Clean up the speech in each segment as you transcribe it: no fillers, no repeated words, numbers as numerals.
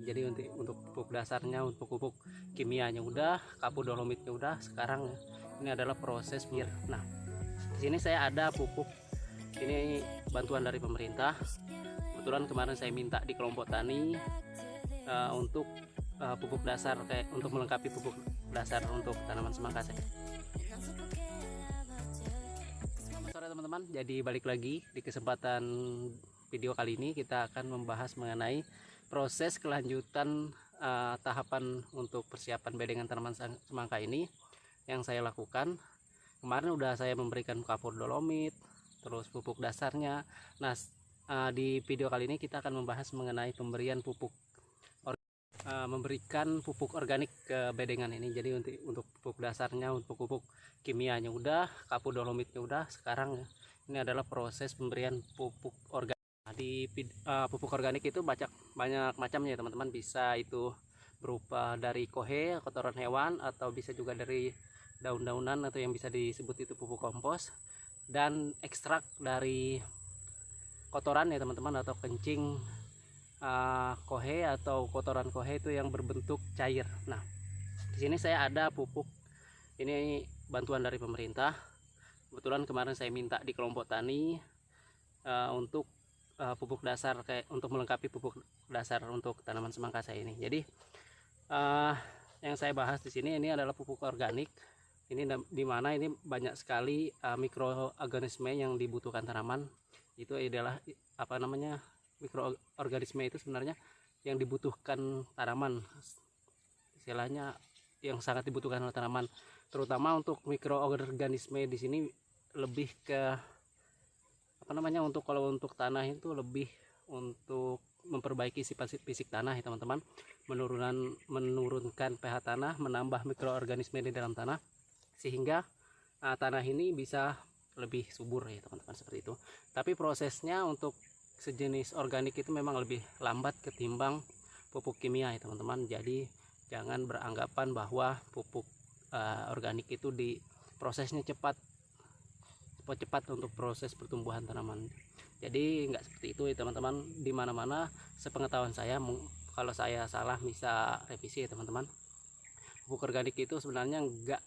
Jadi untuk pupuk dasarnya, untuk pupuk kimianya udah, kapur dolomitnya udah. Sekarang ini adalah proses Nah, di sini saya ada pupuk ini bantuan dari pemerintah. Kebetulan kemarin saya minta di kelompok tani untuk pupuk dasar, kayak untuk melengkapi pupuk dasar untuk tanaman semangka saya. Selamat sore teman-teman. Jadi balik lagi di kesempatan video kali ini kita akan membahas mengenai proses kelanjutan tahapan untuk persiapan bedengan tanaman semangka ini yang saya lakukan. Kemarin udah saya memberikan kapur dolomit, terus pupuk dasarnya. Nah, di video kali ini kita akan membahas mengenai pemberian pupuk memberikan pupuk organik ke bedengan ini. Jadi untuk pupuk dasarnya, untuk pupuk kimianya udah, kapur dolomitnya udah. Sekarang ini adalah proses pemberian pupuk organik. Di pupuk organik itu banyak macamnya ya teman-teman. Bisa itu berupa dari kohe, kotoran hewan, atau bisa juga dari daun-daunan atau yang bisa disebut itu pupuk kompos, dan ekstrak dari kotoran ya teman-teman, atau kencing kohe atau kotoran kohe itu yang berbentuk cair. Nah, di sini saya ada pupuk ini bantuan dari pemerintah. Kebetulan kemarin saya minta di kelompok tani untuk pupuk dasar, kayak untuk melengkapi pupuk dasar untuk tanaman semangka saya ini. Jadi yang saya bahas di sini ini adalah pupuk organik. Ini dimana ini banyak sekali mikroorganisme yang dibutuhkan tanaman. Itu adalah apa namanya, mikroorganisme itu sebenarnya yang dibutuhkan tanaman, istilahnya yang sangat dibutuhkan oleh tanaman. Terutama untuk mikroorganisme di sini lebih ke apa namanya, untuk kalau untuk tanah itu lebih untuk memperbaiki sifat fisik tanah ya teman-teman, menurunkan pH tanah, menambah mikroorganisme di dalam tanah sehingga tanah ini bisa lebih subur ya teman-teman, seperti itu. Tapi prosesnya untuk sejenis organik itu memang lebih lambat ketimbang pupuk kimia ya teman-teman. Jadi jangan beranggapan bahwa pupuk organik itu di prosesnya cepat untuk proses pertumbuhan tanaman. Jadi nggak seperti itu ya teman-teman. Di mana-mana sepengetahuan saya, kalau saya salah bisa revisi ya teman-teman. Pupuk organik itu sebenarnya nggak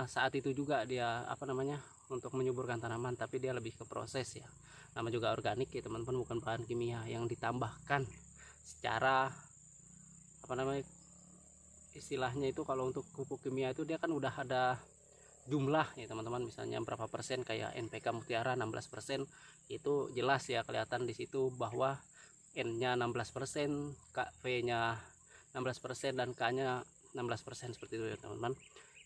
saat itu juga dia apa namanya untuk menyuburkan tanaman, tapi dia lebih ke proses ya. Nama juga organik ya teman-teman, bukan bahan kimia yang ditambahkan secara apa namanya istilahnya itu. Kalau untuk pupuk kimia itu dia kan udah ada jumlah ya teman-teman, misalnya berapa persen, kayak NPK Mutiara 16%, itu jelas ya kelihatan di situ bahwa N-nya 16%, KV-nya 16%, dan K-nya 16%, seperti itu ya teman-teman.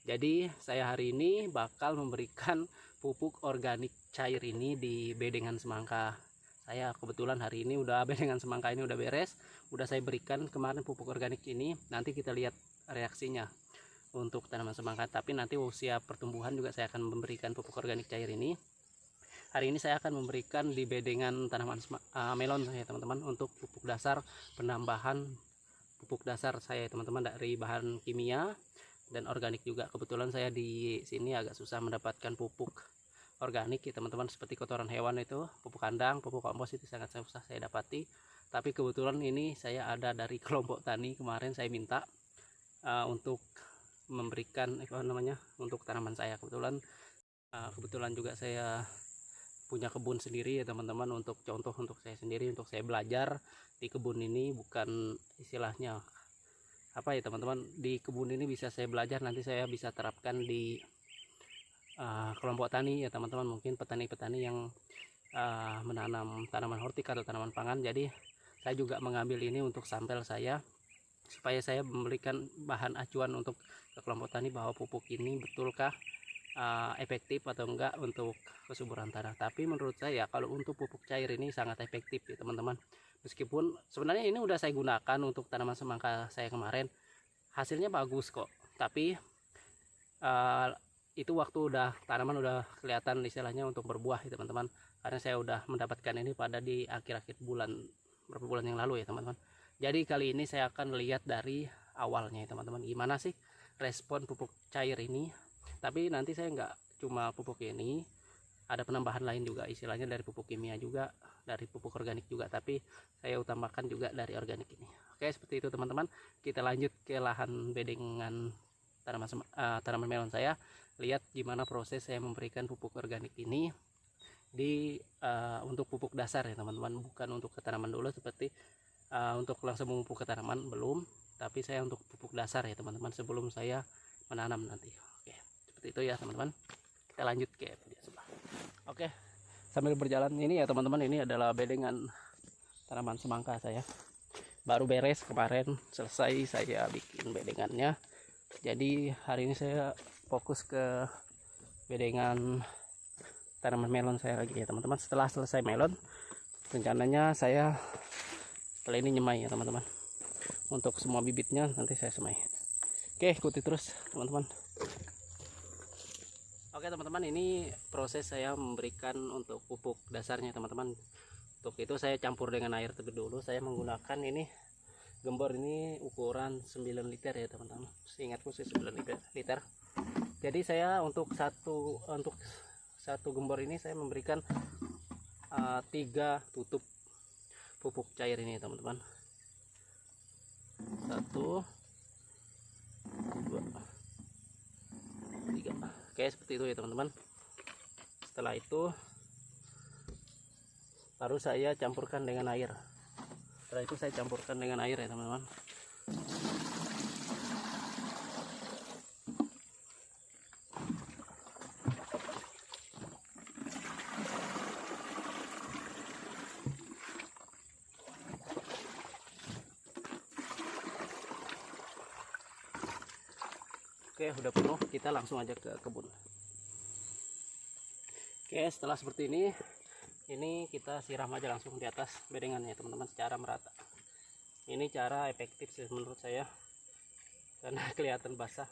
Jadi saya hari ini bakal memberikan pupuk organik cair ini di bedengan semangka saya. Kebetulan hari ini udah bedengan semangka ini udah beres, udah saya berikan kemarin pupuk organik ini. Nanti kita lihat reaksinya untuk tanaman semangka, tapi nanti usia pertumbuhan juga saya akan memberikan pupuk organik cair ini. Hari ini saya akan memberikan di bedengan tanaman melon ya teman-teman, untuk pupuk dasar, penambahan pupuk dasar saya teman-teman dari bahan kimia dan organik juga. Kebetulan saya di sini agak susah mendapatkan pupuk organik ya teman-teman, seperti kotoran hewan itu, pupuk kandang, pupuk kompos itu sangat susah saya dapati. Tapi kebetulan ini saya ada dari kelompok tani, kemarin saya minta untuk memberikan apa namanya untuk tanaman saya. Kebetulan juga saya punya kebun sendiri ya teman-teman, untuk contoh untuk saya sendiri, untuk saya belajar di kebun ini. Bukan istilahnya apa ya teman-teman, di kebun ini bisa saya belajar, nanti saya bisa terapkan di kelompok tani ya teman-teman. Mungkin petani-petani yang menanam tanaman hortik atau tanaman pangan. Jadi saya juga mengambil ini untuk sampel saya, supaya saya memberikan bahan acuan untuk ke kelompok tani bahwa pupuk ini betulkah efektif atau enggak untuk kesuburan tanah. Tapi menurut saya kalau untuk pupuk cair ini sangat efektif ya teman-teman. Meskipun sebenarnya ini udah saya gunakan untuk tanaman semangka saya kemarin, hasilnya bagus kok. Tapi itu waktu udah tanaman udah kelihatan istilahnya untuk berbuah ya teman-teman. Karena saya udah mendapatkan ini pada di akhir-akhir bulan, beberapa bulan yang lalu ya teman-teman. Jadi kali ini saya akan lihat dari awalnya ya teman-teman, gimana sih respon pupuk cair ini. Tapi nanti saya nggak cuma pupuk ini, ada penambahan lain juga, istilahnya dari pupuk kimia juga dari pupuk organik juga, tapi saya utamakan juga dari organik ini. Oke, seperti itu teman-teman. Kita lanjut ke lahan bedengan tanaman melon saya. Lihat gimana proses saya memberikan pupuk organik ini di untuk pupuk dasar ya teman-teman, bukan untuk ke tanaman dulu seperti untuk langsung memupuk ke tanaman belum, tapi saya untuk pupuk dasar ya teman-teman sebelum saya menanam nanti. Oke, seperti itu ya teman-teman. Kita lanjut ke video sebelah. Oke, sambil berjalan ini ya teman-teman, ini adalah bedengan tanaman semangka saya. Baru beres kemarin, selesai saya bikin bedengannya. Jadi hari ini saya fokus ke bedengan tanaman melon saya lagi ya teman-teman. Setelah selesai melon, rencananya saya setelah ini nyemai ya teman-teman. Untuk semua bibitnya nanti saya semai. Oke, ikuti terus teman-teman. Oke teman-teman, ini proses saya memberikan untuk pupuk dasarnya teman-teman. Untuk itu saya campur dengan air terlebih dulu. Saya menggunakan ini gembor, ini ukuran 9 liter ya teman-teman. Seingatku sih 9 liter. Jadi saya untuk satu gembor ini saya memberikan 3 tutup pupuk cair ini teman-teman. 1, 2, 3. Oke, seperti itu ya teman-teman. Setelah itu baru saya campurkan dengan air. Setelah itu saya campurkan dengan air ya teman-teman. Oke, udah penuh, kita langsung aja ke kebun. Oke, setelah seperti ini kita siram aja langsung di atas bedengannya teman-teman secara merata. Ini cara efektif sih menurut saya, karena kelihatan basah.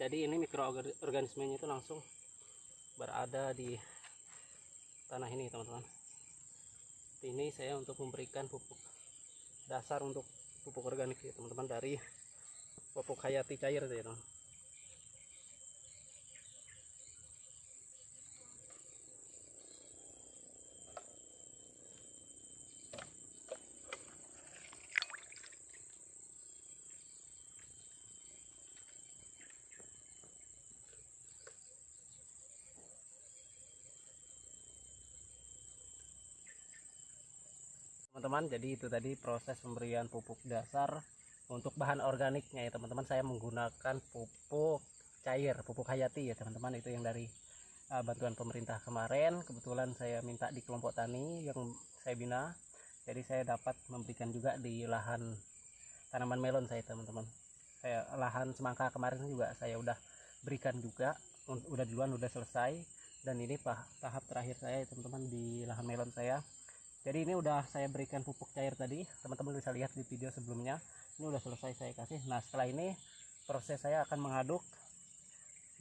Jadi ini mikroorganismenya itu langsung berada di tanah ini teman-teman. Ini saya untuk memberikan pupuk dasar untuk pupuk organik ya teman-teman, dari pupuk hayati cair ya teman-teman. Teman-teman, jadi itu tadi proses pemberian pupuk dasar untuk bahan organiknya ya teman-teman. Saya menggunakan pupuk cair, pupuk hayati ya teman-teman, itu yang dari bantuan pemerintah kemarin. Kebetulan saya minta di kelompok tani yang saya bina, jadi saya dapat memberikan juga di lahan tanaman melon saya teman-teman. Saya lahan semangka kemarin juga saya udah berikan juga, udah duluan, udah selesai. Dan ini tahap terakhir saya teman-teman di lahan melon saya. Jadi ini udah saya berikan pupuk cair tadi, teman-teman bisa lihat di video sebelumnya. Ini udah selesai saya kasih. Nah setelah ini proses saya akan mengaduk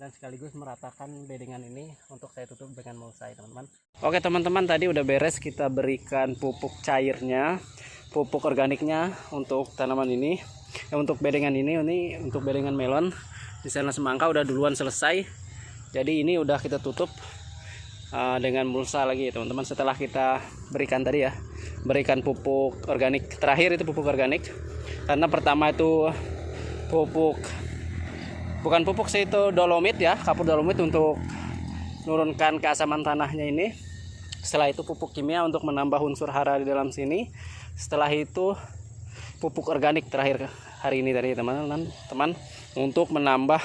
dan sekaligus meratakan bedengan ini untuk saya tutup dengan mulsa teman-teman. Oke teman-teman, tadi udah beres kita berikan pupuk cairnya, pupuk organiknya untuk tanaman ini. Untuk bedengan ini untuk bedengan melon. Di sana semangka udah duluan selesai. Jadi ini udah kita tutup dengan mulsa lagi teman-teman. Setelah kita berikan tadi ya, berikan pupuk organik terakhir, itu pupuk organik, karena pertama itu bukan pupuk sih, itu dolomit ya, kapur dolomit untuk menurunkan keasaman tanahnya ini. Setelah itu pupuk kimia untuk menambah unsur hara di dalam sini. Setelah itu pupuk organik terakhir hari ini tadi teman-teman, untuk menambah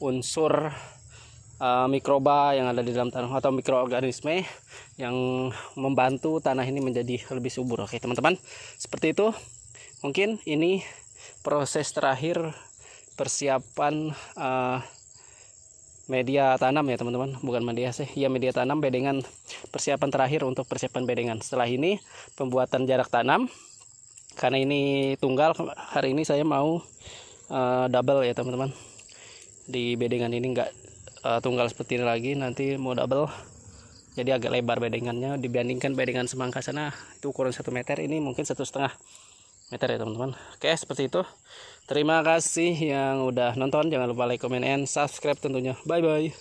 unsur mikroba yang ada di dalam tanah atau mikroorganisme yang membantu tanah ini menjadi lebih subur. Oke teman-teman, seperti itu. Mungkin ini proses terakhir persiapan media tanam ya teman-teman, bukan media sih ya, media tanam bedengan, persiapan terakhir untuk persiapan bedengan. Setelah ini pembuatan jarak tanam, karena ini tunggal, hari ini saya mau double ya teman-teman. Di bedengan ini enggak tunggal seperti ini lagi, nanti mau double, jadi agak lebar bedengannya dibandingkan bedengan semangka sana itu ukuran 1 meter, ini mungkin 1,5 meter ya teman-teman. Oke, seperti itu. Terima kasih yang udah nonton, jangan lupa like, comment, and subscribe tentunya. Bye bye.